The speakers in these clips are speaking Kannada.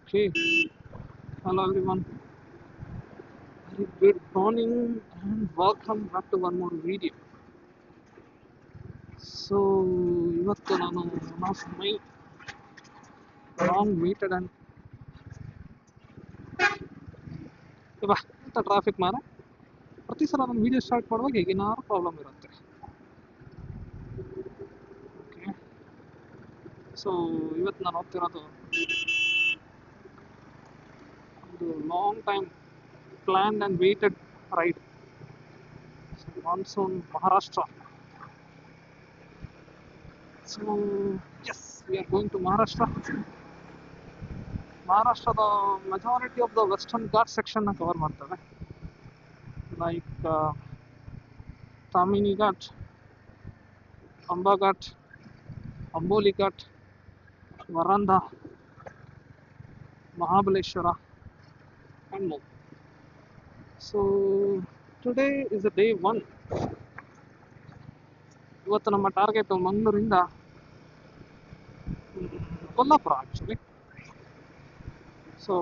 Okay, hello everyone. Very good morning and welcome back to one more video. So, ಇವತ್ತು ನಾನು one of my long waited and ಇವಾ ಇಂಥ ಟ್ರಾಫಿಕ್ ಮಾರ ಪ್ರತಿ ಸಲ ನಾನು ವಿಡಿಯೋ ಸ್ಟಾರ್ಟ್ ಮಾಡುವಾಗ ಏನಾದ್ರು ಪ್ರಾಬ್ಲಮ್ ಇರುತ್ತೆ. ಓಕೆ, ಸೊ ಇವತ್ತು ನಾನು ಹೋಗ್ತಿರೋದು ಒಂದು long time planned and waited ride, monsoon Maharashtra. So, yes, we are going to Maharashtra. ಮಹಾರಾಷ್ಟ್ರದ majority of the western ghat ಸೆಕ್ಷನ್ನ ಕವರ್ ಮಾಡ್ತವೆ, like Tamhini Ghat, Amba Ghat, Amboli Ghat, Varandha, Mahabaleshwar and more. So today is a day one. ಇವತ್ತು ನಮ್ಮ ಟಾರ್ಗೆಟ್ ಮಂಗಳೂರಿಂದ Kolhapur actually. So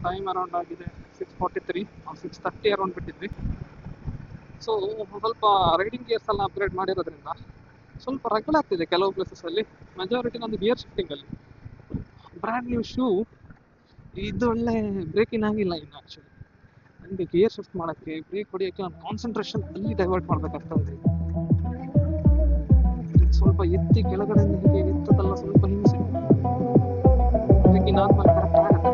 time around ಆಗಿದೆ 6:43, 6:30 ಅರೌಂಡ್ ಬಿಟ್ಟಿದ್ವಿ. ಸೊ ಸ್ವಲ್ಪ ರೈಡಿಂಗ್ ಗೇರ್ಸ್ ಎಲ್ಲ ಅಪ್ಗ್ರೇಡ್ ಮಾಡಿರೋದ್ರಿಂದ ಸ್ವಲ್ಪ ರಗಳೆ ಆಗ್ತಿದೆ ಕೆಲವು ಪ್ಲೇಸಸಲ್ಲಿ. ಮೆಜಾರಿಟಿ ನಂದು ಗಿಯರ್ ಶಿಫ್ಟಿಂಗಲ್ಲಿ ಬ್ರ್ಯಾಂಡ್ ನ್ಯೂ ಶೂ, ಇದು ಒಳ್ಳೆ ಬ್ರೇಕಿಂಗ್ ಆಗಿಲ್ಲ ಇನ್ನು. ಆ್ಯಕ್ಚುಲಿ ನನಗೆ ಗಿಯರ್ ಶಿಫ್ಟ್ ಮಾಡೋಕ್ಕೆ, ಬ್ರೇಕ್ ಹೊಡಿಯೋಕ್ಕೆ ನಾನು ಕಾನ್ಸಂಟ್ರೇಷನ್ ಅಲ್ಲಿ ಡೈವರ್ಟ್ ಮಾಡಬೇಕಾಗ್ತಾ ಇದೆ. ಸ್ವಲ್ಪ ಎತ್ತಿ ಕೆಳಗಡೆ ಹೀಗೆ ಎತ್ತದಲ್ಲ ಸ್ವಲ್ಪ ಹಿಂಸೆ. ಬ್ರೇಕಿಂಗ್ ಆದ್ಮೇಲೆ ಕರೆಕ್ಟ್ ಆಗುತ್ತೆ.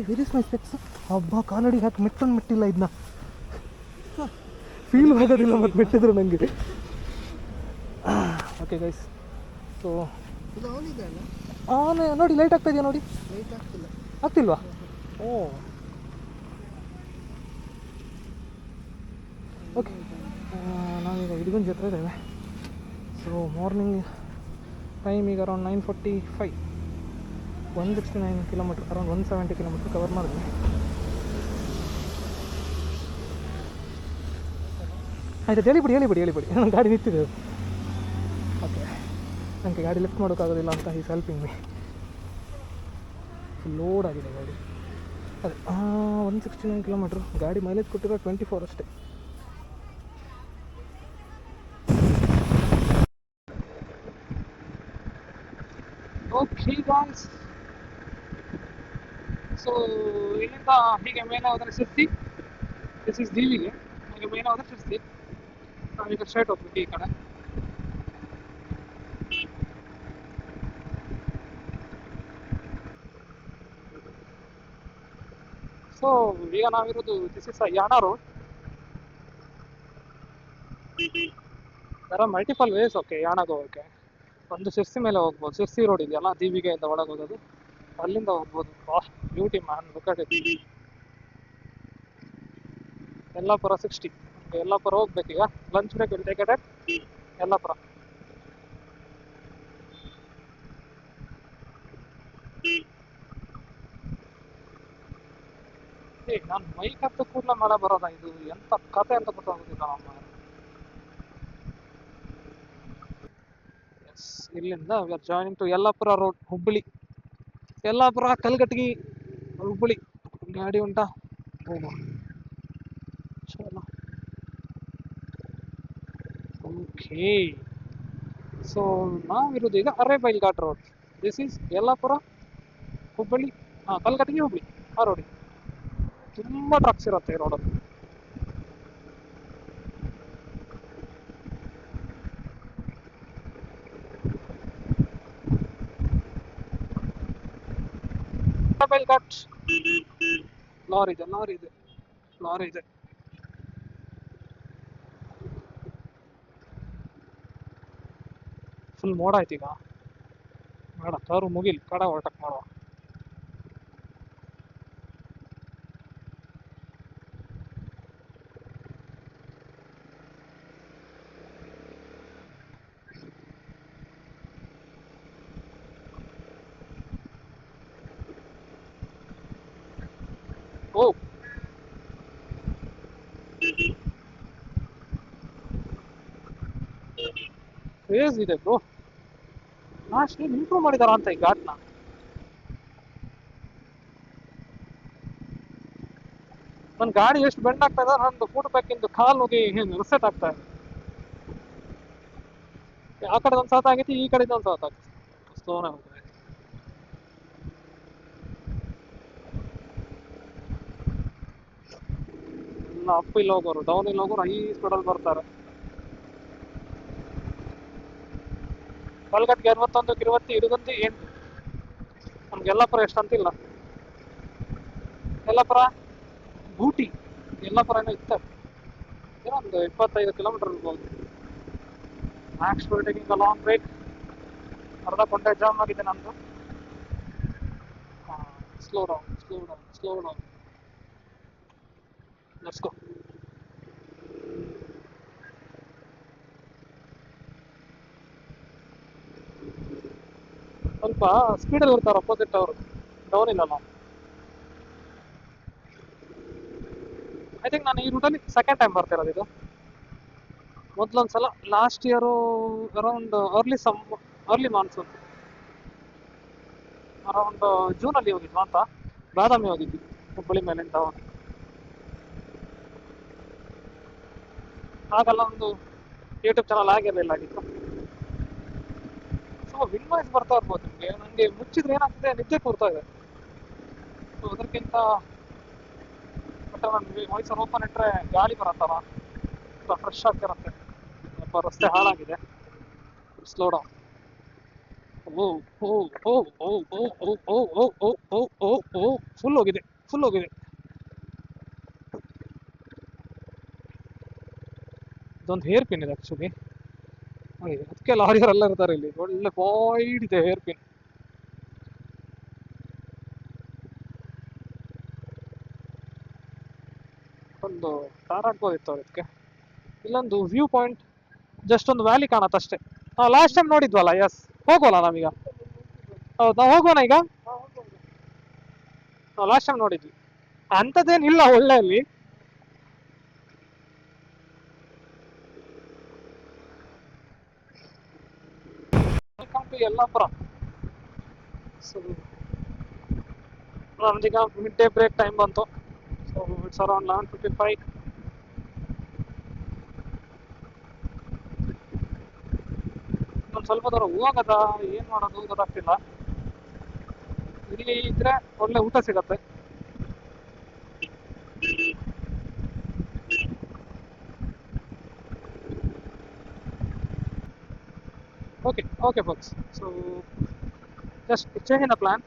Very is my specs. ಹಬ್ಬ ಕಾಲಡಿ ಹಾಕಿ ಮೆಟ್ಟೊಂದು ಮೆಟ್ಟಿಲ್ಲ, ಇದನ್ನ ಫೀಲ್ ಆಗೋದಿಲ್ಲ ಮತ್ತು ಮೆಟ್ಟಿದ್ರು ನನಗೆ. ಓಕೆ ಗೈಸ್, ಸೊ ನೋಡಿ ಲೈಟ್ ಆಗ್ತಾ ಇದೆಯಾ ನೋಡಿ. ಆಗ್ತಿಲ್ವಾ? ಓ ಓಕೆ, ನಾವೀಗ ಹಿಡಿಗೊಂದು ಜೊತೆ ಇದ್ದೇವೆ. ಸೊ ಮಾರ್ನಿಂಗ್ ಟೈಮ್ ಈಗ around 9:45, 169 kilometre, around 170 kilometre cover ಮಾಡಿದ್ವಿ. ಆಯ್ತು, ಹೇಳಿಬಿಡಿ ನನ್ನ ಗಾಡಿ ನಿಂತಿದೆ. ಓಕೆ, ನನಗೆ ಗಾಡಿ ಲಿಫ್ಟ್ ಮಾಡೋಕ್ಕಾಗೋದಿಲ್ಲ ಅಂತ ಈಸ್ ಹೆಲ್ಪಿಂಗ್ ಮೀ. ಲೋಡ್ ಆಗಿದೆ ಗಾಡಿ. ಅದೇ 169 ಕಿಲೋಮೀಟ್ರ್, ಗಾಡಿ ಮೈಲೇಜ್ ಕೊಟ್ಟಿರೋ 24 ಅಷ್ಟೇ. ಓಕೆ ಗಾಯ್ಸ್, ಸೊ ಇಲ್ಲಿಂದ ಹೀಗೆ ಮೇಲೆ ಹೋದರೆ ಶಿರ್ಸಿ, ದಿಸ್ ಇಸ್ ದೀವಿಗೆ. ಹಾಗೆ ಮೇಲೆ ಹೋದರೆ ಶಿರ್ಸಿ. ನಾವೀಗ ಸ್ಟ್ರೈಟ್ ಹೋಗ್ಬೇಕು ಈ ಕಡೆ. ಸೊ ಈಗ ನಾವಿರೋದು this is Yana road. There are multiple ways. Okay, ಯಾಣಗೆ ಹೋಗೋಕ್ಕೆ ಒಂದು ಶಿರ್ಸಿ ಮೇಲೆ ಹೋಗ್ಬೋದು. ಶಿರ್ಸಿ ರೋಡ್ ಇದೆಯಲ್ಲ, ದೀವಿಗೆಯಿಂದ ಒಳಗೆ ಹೋಗೋದು, ಅಲ್ಲಿಂದ ಹೋಗ್ಬೋದು. Wow, beauty man, look at it. Yellapur 60. Yellapur ಹೋಗ್ಬೇಕೀಗ. Lunch break will take it at Yellapur. ನಾನು ಮೈಕ್ ಹತ್ತು ಕೂಡಲೇ ಮಳೆ ಬರೋದ, ಇದು ಎಂಥ ಕತೆ ಅಂತ ಗೊತ್ತಾಗೋದಿಲ್ಲ ನಮ್ಮ. ಎಸ್, ಇಲ್ಲಿಂದ we are joining to Yellapur road, Hubballi. Yellapur, Kalghatgi, Hubballi. ಗಾಡಿ ಉಂಟಾ? ಹೋಗುವ. ಚಲೋ. ಓಕೆ, ಸೊ ನಾವಿರೋದು ಈಗ Arebail ghat road. This is Yellapur, Hubballi, Kalghatgi, Hubballi, ಆ ರೋಡಿಗೆ ತುಂಬ ಟ್ರಕ್ಸ್ ಇರುತ್ತೆ ಈ ರೋಡಲ್ಲಿ. ಅರೇಬೈಲ್ ಘಾಟ್ ಲಾರಿ ಇದೆ, ಲಾರಿ ಇದೆ, ಲಾರಿ ಇದೆ. ಫುಲ್ ಮೋಡ ಆಯ್ತು ಈಗ. ಬೇಡ, ಕಾರು ಮುಗಿಲ್, ಕಡೆ ಓವರ್ಟೇಕ್ ಮಾಡುವ. ಓ, ಕ್ರೇಜ್ ಇದೆ ಬ್ರೋ. ಲಾಸ್ಟ್ ಏನ್ ಇಂಪ್ರೂವ್ ಮಾಡಿದಾರ ಅಂತ ಈ ಘಾಟ್ನ. ನನ್ನ ಗಾಡಿ ಎಷ್ಟು ಬೆಂಡ್ ಆಗ್ತಾ ಇದೆ, ನಂದು ಫುಟ್ ಬ್ಯಾಕಿಂದು ಕಾಲು ಹೋಗಿ ಏನು ರಿಸೆಟ್ ಆಗ್ತಾ ಇದೆ. ಆ ಕಡೆ ಒಂದು ಸಾತ್ ಆಗೈತಿ, ಈ ಕಡೆ ಒಂದು ಸಾತ್ ಆಗ್ತಿ. ಸ್ಲೋನೇ ಹೋಗ್ತದೆ. ಎಲ್ಲ ಅಪ್ ಇಲ್ಲಿ ಹೋಗೋರು, ಡೌನ್ ಇಲ್ಲಿ ಹೋಗೋರು ಹೈ ಸ್ಪೀಡಲ್ಲಿ ಬರ್ತಾರೆ. ಕಲ್ಗಟ್ಟಿಗೆ 61, ಕಿರುವತ್ತಿ, ಇರುಗಂತಿ 8. ನಮ್ಗೆ ಯಲ್ಲಾಪುರ ಎಷ್ಟು ಅಂತಿಲ್ಲ. ಯಲ್ಲಾಪುರ ಬೂಟಿ, ಯಲ್ಲಾಪುರ ಏನೋ ಇತ್ತು, ಏನೋ ಒಂದು 25 ಕಿಲೋಮೀಟರ್ ಇರ್ಬೋದು. Max taking a long break. ಅರ್ಧ ಕೊಂಡೆ ಜಾಮ್ ಆಗಿದೆ ನಂದು. Slow down, slow down, slow down. Let's go. ಸ್ವಲ್ಪ ಸ್ಪೀಡಲ್ಲಿ ಇರ್ತಾರೆ ಅಪೋಸಿಟ್ ಅವರು, ಡೌನ್ ಇಲ್ಲಲ್ಲ. ಐ ಥಿಂಕ್ ನಾನು ಈ ರೂಟಲ್ಲಿ ಸೆಕೆಂಡ್ ಟೈಮ್ ಬರ್ತಿರೋದು ಇದು. ಮೊದಲೊಂದ್ಸಲ last year around early monsoon, around ಜೂನಲ್ಲಿ ಹೋಗಿದ್ವಾ ಅಂತ ಬಾದಾಮಿ ಹೋಗಿದ್ವಿ, ಹುಬ್ಬಳ್ಳಿ ಮೇಲಿಂದ. ಆಗೆಲ್ಲ ಒಂದು ಯೂಟ್ಯೂಬ್ ಚಾನಲ್ ಆಗಿರಲಿಲ್ಲ ಆಗಿತ್ತು. ಸೊ ವಿಂಡ್ ವಾಯ್ಸ್ ಬರ್ತಾ ಇರ್ಬೋದು ನಿಮಗೆ. ನನಗೆ ಮುಚ್ಚಿದ್ರೆ ಏನಾಗ್ತದೆ, ನಿದ್ದೆ ಕೂರ್ತಾ ಇದೆ. ಸೊ ಅದಕ್ಕಿಂತ ಬಟ್ ನಾನು ವಾಯ್ಸರ್ ಓಪನ್ ಇಟ್ಟರೆ ಗಾಳಿ ಬರತ್ತಲ್ಲ, ಫ್ರೆಶ್ ಆಗ್ತಿರತ್ತೆ. ಸ್ವಲ್ಪ ರಸ್ತೆ ಹಾಳಾಗಿದೆ. Slow down. ಓ ಓ ಓ ಓ ಓ ಓ ಓ ಓ ಓ ಓ ಓ ಓ ಫುಲ್ ಹೋಗಿದೆ, ಫುಲ್ ಹೋಗಿದೆ. ಇದೊಂದು ಹೇರ್ ಪಿನ್ ಇದೆ ಆ್ಯಕ್ಚುಲಿ, ಅದಕ್ಕೆ ಲಾರಿಯವರೆಲ್ಲ ಇರ್ತಾರೆ ಇಲ್ಲಿ. ಒಳ್ಳೆ ವಾಯ್ಡ್ ಇದೆ ಹೇರ್ ಪಿನ್. ಒಂದು ಕಾರ್ ಹಾಕ್ಬೋದಿತ್ತು ಅದಕ್ಕೆ. ಇಲ್ಲೊಂದು ವ್ಯೂ ಪಾಯಿಂಟ್, ಜಸ್ಟ್ ಒಂದು ವ್ಯಾಲಿ ಕಾಣತ್ತಷ್ಟೇ. ನಾವು ಲಾಸ್ಟ್ ಟೈಮ್ ನೋಡಿದ್ವಲ್ಲ, ಎಸ್. ಹೋಗೋಲ್ಲ ನಾವೀಗ? ಹೌದು, ನಾವು ಹೋಗೋಣ ಈಗ. ನಾವು ಲಾಸ್ಟ್ ಟೈಮ್ ನೋಡಿದ್ವಿ, ಅಂಥದ್ದೇನಿಲ್ಲ ಒಳ್ಳೆ ಅಲ್ಲಿ. Welcome to Yellapur. ಸೊ ನಮ್ದೀಗ ಮಿಡ್ ಡೇ ಬ್ರೇಕ್ ಟೈಮ್ ಬಂತು. So it's around 11:55. ಒಂದು ಸ್ವಲ್ಪ ದೂರ ಹೋಗದ, ಏನು ಮಾಡೋದು ಗೊತ್ತಾಗ್ತಿಲ್ಲ. ಇಲ್ಲಿ ಇದ್ರೆ ಒಳ್ಳೆ ಊಟ ಸಿಗತ್ತೆ. Okay okay forks, so just change in the plan.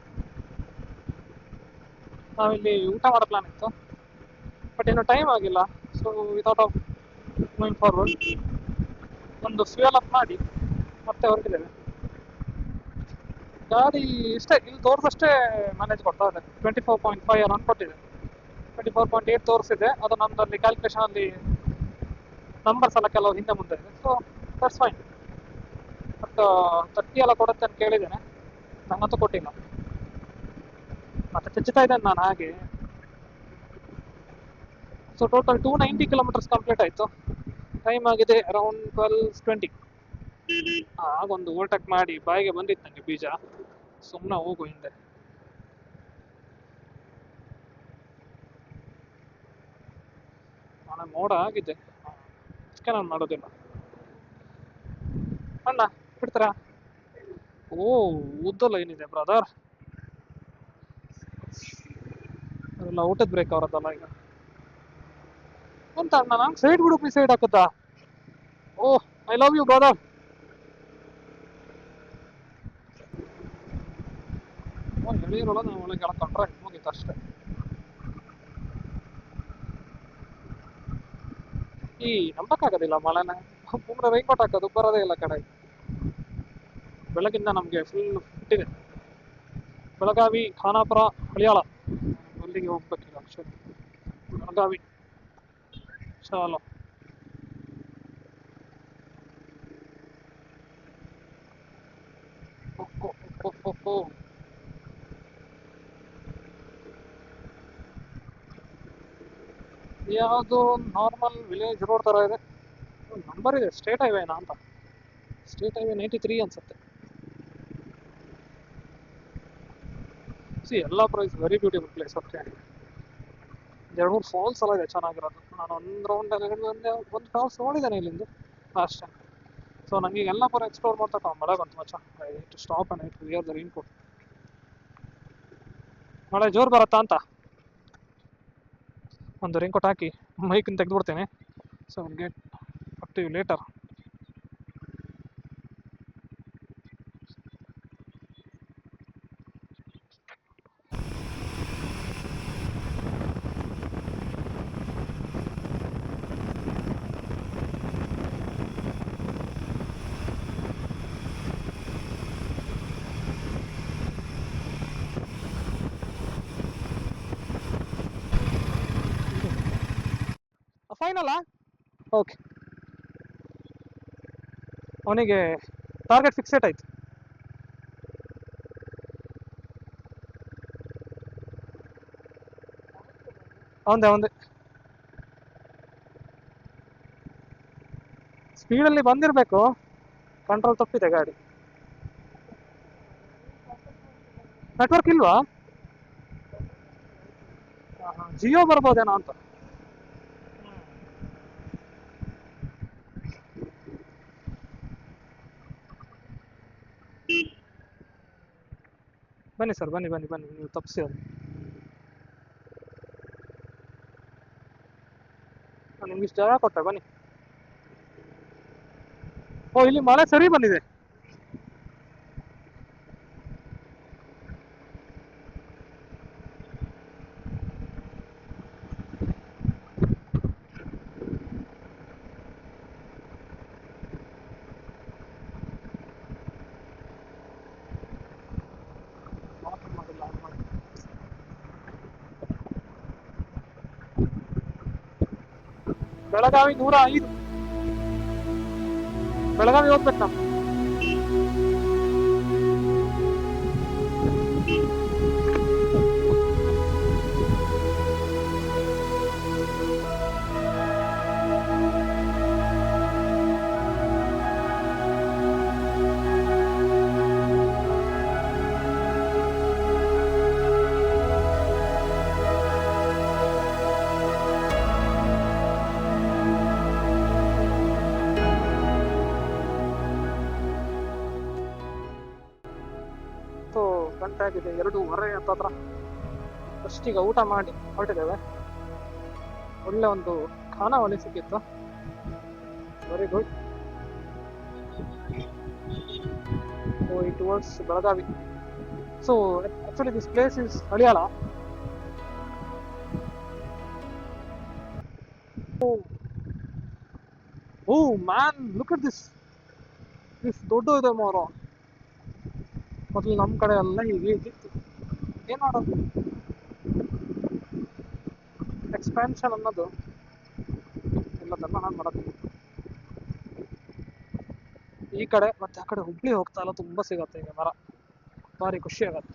ನಾವಿಲ್ಲಿ ಊಟ ಮಾಡೋ ಪ್ಲಾನ್ ಇತ್ತು, ಬಟ್ ಇನ್ನೂ ಟೈಮ್ ಆಗಿಲ್ಲ. So without of moving forward, ಒಂದು ಫ್ಯೂಯಲ್ ಅಪ್ ಮಾಡಿ ಮತ್ತೆ ಹೊರಟಿದ್ದೇವೆ. ಗಾಡಿ ಇಷ್ಟೇ, ಇಲ್ಲಿ ತೋರಿಸಷ್ಟೇ ಮ್ಯಾನೇಜ್ ಕೊಡ್ತಾ ಇದೆ. 24.5 ಅರೌಂಡ್ ಕೊಟ್ಟಿದೆ, 24.8 ತೋರಿಸಿದೆ. ಅದು ನಮ್ಮದಲ್ಲಿ ಕ್ಯಾಲ್ಕುಲೇಷನಲ್ಲಿ ನಂಬರ್ಸ್ ಎಲ್ಲ ಕೆಲವು ಹಿಂದೆ ಮುಂದೆ ಇದೆ. So that's fine. ಬಟ್ 30 ಎಲ್ಲ ಕೊಡುತ್ತೆ ಅಂತ ಕೇಳಿದ್ದೇನೆ, ನಂಗಂತೂ ಕೊಟ್ಟಿಲ್ಲ. ಮತ್ತೆ ಚಚ್ಚುತ್ತಾ ಇದ್ದೇನೆ ನಾನು ಹಾಗೆ. ಸೊ ಟೋಟಲ್ 290 ಕಿಲೋಮೀಟರ್ಸ್ ಕಂಪ್ಲೀಟ್ ಆಯಿತು. ಟೈಮ್ ಆಗಿದೆ ಅರೌಂಡ್ 12:20. ಆಗೊಂದು ಓವರ್ಟೇಕ್ ಮಾಡಿ ಬಾಯಿಗೆ ಬಂದಿತ್ತು ನನಗೆ ಬೀಜ, ಸುಮ್ಮನೆ ಹೋಗು ಹಿಂದೆ. ನಾನು ಮೋಡ ಆಗಿದೆ, ಅದಕ್ಕೆ ನಾನು ಮಾಡೋದಿಲ್ಲ. ಅಣ್ಣ ಬಿಡ್ತಾರಾ? ಓ, ಉದ್ದಲ್ಲ ಏನಿದೆ ಬ್ರದರ್. ಅದೆಲ್ಲ ಊಟದ ಬ್ರೇಕ್ ಅವರದ್ದಲ್ಲ ಈಗ. ಎಂತ ಅಣ್ಣ, ನಂಗೆ ಸೈಡ್ ಬಿಡು, ಸೈಡ್ ಹಾಕುತ್ತಾ? ಓಹ್, ಐ ಲವ್ ಯು ಬ್ರದರ್. ಎಳೀರಲ್ಲ, ನಾವು ಒಳಗೆ ಎಳ್ಕೊಂಡ್ರೆ ಮುಗೀತು ಅಷ್ಟೇ. ಈ ನಂಬಕ್ಕಾಗೋದಿಲ್ಲ ಮಳೆನ. ಸುಮ್ಮನೆ ರೈನ್ಕೋಟ್ ಹಾಕೋದು ಬರೋದೇ ಇಲ್ಲ ಕಡೆ. ಬೆಳಗಿಂದ ನಮಗೆ ಫುಲ್ ಫಿಟ್ಟಿದೆ. ಬೆಳಗಾವಿ, ಖಾನಾಪುರ, ಹಳಿಯಾಳ ಅಲ್ಲಿಗೆ ಹೋಗ್ಬೇಕೀಗ. ಆಕ್ಚುಲಿ ಬೆಳಗಾವಿ ಚಲೋ. ಯಾವುದು ನಾರ್ಮಲ್ ವಿಲೇಜ್ ರೋಡ್ ಥರ ಇದೆ. ನಂಬರ್ ಇದೆ, ಸ್ಟೇಟ್ ಹೈವೇನಾ ಅಂತ. ಸ್ಟೇಟ್ ಹೈವೇ 93 ಅನ್ಸುತ್ತೆ. See Yellapur is very beautiful place. Okay, 2-3 falls ಎಲ್ಲ ಇದೆ ಚೆನ್ನಾಗಿರೋದು. ನಾನು ಒಂದು ರೌಂಡ್ ಒಂದು ಫಾಲ್ಸ್ ನೋಡಿದ್ದೇನೆ ಇಲ್ಲಿಂದ ಲಾಸ್ಟ್ ಟೈಮ್. ಸೊ ನನಗೆ ಯಲ್ಲಾಪುರ ಎಕ್ಸ್ಪ್ಲೋರ್ ಮಾಡ್ತಾ ಮಳೆ ಬಂತು ಮಚ್ಚ. I need to stop and I to wear the raincoat. ಮಳೆ ಜೋರು ಬರುತ್ತಾ ಅಂತ ಒಂದು ರೈನ್ ಕೋಟ್ ಹಾಕಿ ಮೈಕನ್ನು ತೆಗೆದುಬಿಡ್ತೇನೆ. So get up to you later. ಫೈನಲ್ಲ. ಓಕೆ, ಅವನಿಗೆ ಟಾರ್ಗೆಟ್ ಫಿಕ್ಸೆಟ್ ಆಯ್ತು. ಒಂದೇ ಸ್ಪೀಡಲ್ಲಿ ಬಂದಿರಬೇಕು, ಕಂಟ್ರೋಲ್ ತಪ್ಪಿದೆ ಗಾಡಿ. ನೆಟ್ವರ್ಕ್ ಇಲ್ವಾ? ಜಿಯೋ ಬರ್ಬೋದೇನೋ ಅಂತ. ಬನ್ನಿ ಸರ್, ಬನ್ನಿ ಬನ್ನಿ ಬನ್ನಿ, ನೀವು ತಪ್ಪಿಸಿ ಅದು. ನಾನು ನಿಮ್ಗೆ ಇಷ್ಟು ಜಾಗ ಕೊಟ್ಟೆ, ಬನ್ನಿ. ಓ, ಇಲ್ಲಿ ಮಳೆ ಸರಿ ಬಂದಿದೆ. ಬೆಳಗಾವಿ 105. ಬೆಳಗಾವಿ ಹೋಗ್ಬೇಕು ನಾವು. ಗಂಟೆ ಆಗಿದೆ, 2:30 ಅಂತಂದ್ರ. ಫಸ್ಟಿಗೆ ಊಟ ಮಾಡಿ ಹೊರಟಿದ್ದೇವೆ. ಒಳ್ಳೆ ಒಂದು ಖಾನಾವಳಿ ಸಿಕ್ಕಿತ್ತು, very good. Going towards Belagavi. So actually this place is Haliyal. O man, look at this ದೊಡ್ಡ ಇದೆ ಮೋರ. ಮೊದಲು ನಮ್ಮ ಕಡೆ ಎಲ್ಲ ಹೀಗೆ ಇದ್ದಿತ್ತು. ಏನು ಮಾಡೋದು, ಎಕ್ಸ್ಪ್ಯಾನ್ಷನ್ ಅನ್ನೋದು ಎಲ್ಲದನ್ನ ನಾನು ಮಾಡೋದು. ಈ ಕಡೆ ಮತ್ತೆ ಆ ಕಡೆ ಹುಬ್ಳಿ ಹೋಗ್ತಾ ಇಲ್ಲ, ತುಂಬ ಸಿಗತ್ತೆ ಈಗ ಮರ, ಭಾರಿ ಖುಷಿ ಆಗತ್ತೆ.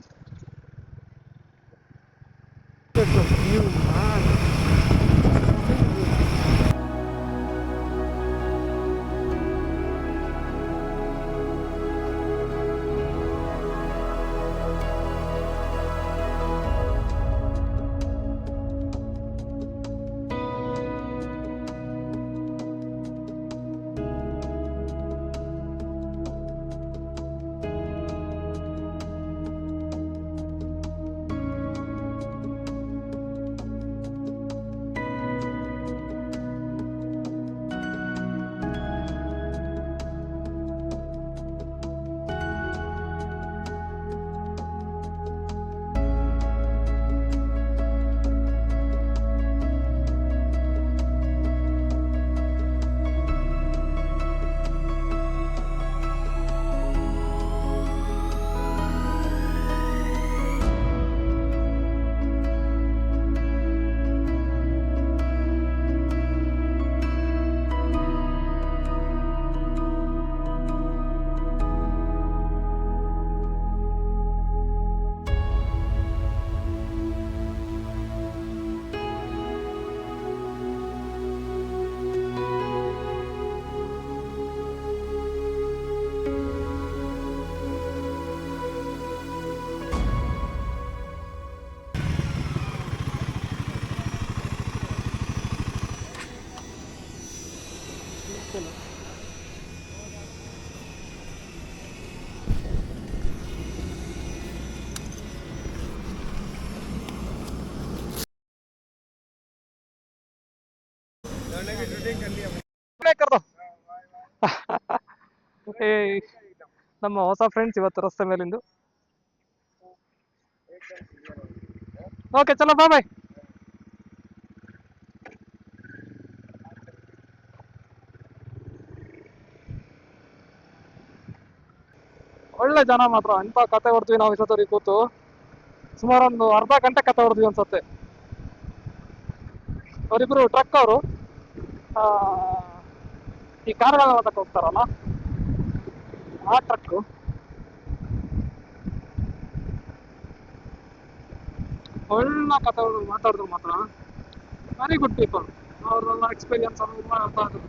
ಬಾಯ್ ಕರ್ದು. ಏ ನಮ್ಮ ಹೊಸ ಫ್ರೆಂಡ್ಸ್ ಇವತ್ತು ರಸ್ತೆ ಮೇಲಿಂದು. ಓಕೆ ಚಲೋ ಬಾಯ್ ಬಾಯ್. ಒಳ್ಳೆ ಜನ ಮಾತ್ರ, ಎಂತ ಕತೆ ಹೊಡ್ತೀವಿ ನಾವು ಇಷ್ಟೊತ್ತವರೆಗೆ ಕೂತು. ಸುಮಾರು ಒಂದು ಅರ್ಧ ಗಂಟೆ ಕತೆ ಹೊಡ್ತೀವಿ ಅನ್ಸತ್ತೆ. ಅವರಿಬ್ರು ಟ್ರಕ್ ಅವರು ಈ ಕಾರ್ಗಳೆಲ್ಲ ತಕ್ಕ ಹೋಗ್ತಾರಲ್ಲ ಆ ಟ್ರಕ್. ಒಳ್ಳೆ ಕಥೆಗಳು ಮಾತಾಡಿದ್ರು ಮಾತ್ರ. Very good people. ಅವ್ರಲ್ಲ ಎಕ್ಸ್ಪೀರಿಯನ್ಸ್ ಎಲ್ಲ ಅರ್ಥ ಆದ್ರು.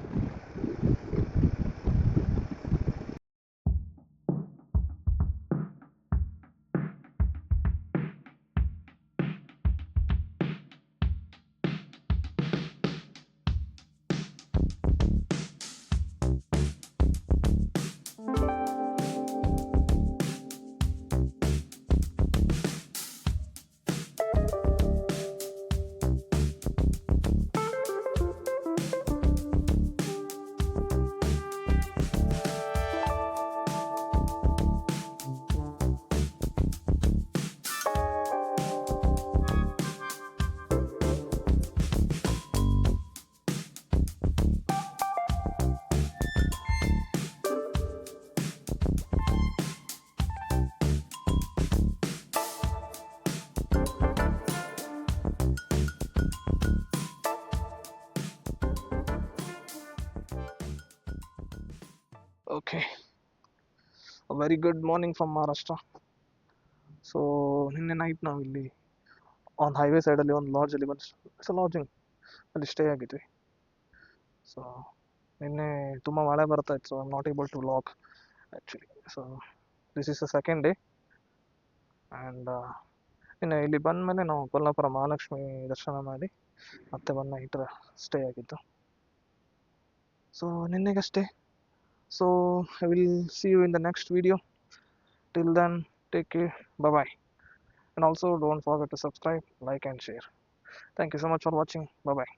Okay, very good morning from Maharashtra. So ನಿನ್ನೆ ನೈಟ್ ನಾವು ಇಲ್ಲಿ ಆನ್ ಹೈವೇ ಸೈಡಲ್ಲಿ ಒಂದು ಲಾಡ್ಜಲ್ಲಿ ಬಂದು ಲಾಡ್ಜಿಂಗ್ ಅಲ್ಲಿ ಸ್ಟೇ ಆಗಿದ್ವಿ. ಸೊ ನಿನ್ನೆ ತುಂಬ ಮಳೆ ಬರ್ತಾ ಇತ್ತು. So I am not able to vlog actually. So this is the second day. And ಇನ್ನು ಇಲ್ಲಿ ಬಂದಮೇಲೆ ನಾವು ಕೊಲ್ಲಾಪುರ ಮಹಾಲಕ್ಷ್ಮಿ ದರ್ಶನ ಮಾಡಿ ಮತ್ತೆ ಬಂದು ನೈಟ್ ಸ್ಟೇ ಆಗಿದ್ದು. So ನಿನ್ನೆಗಷ್ಟೇ. So I will see you in the next video. Till then, take care. Bye bye. And also don't forget to subscribe, like and share. Thank you so much for watching. Bye bye.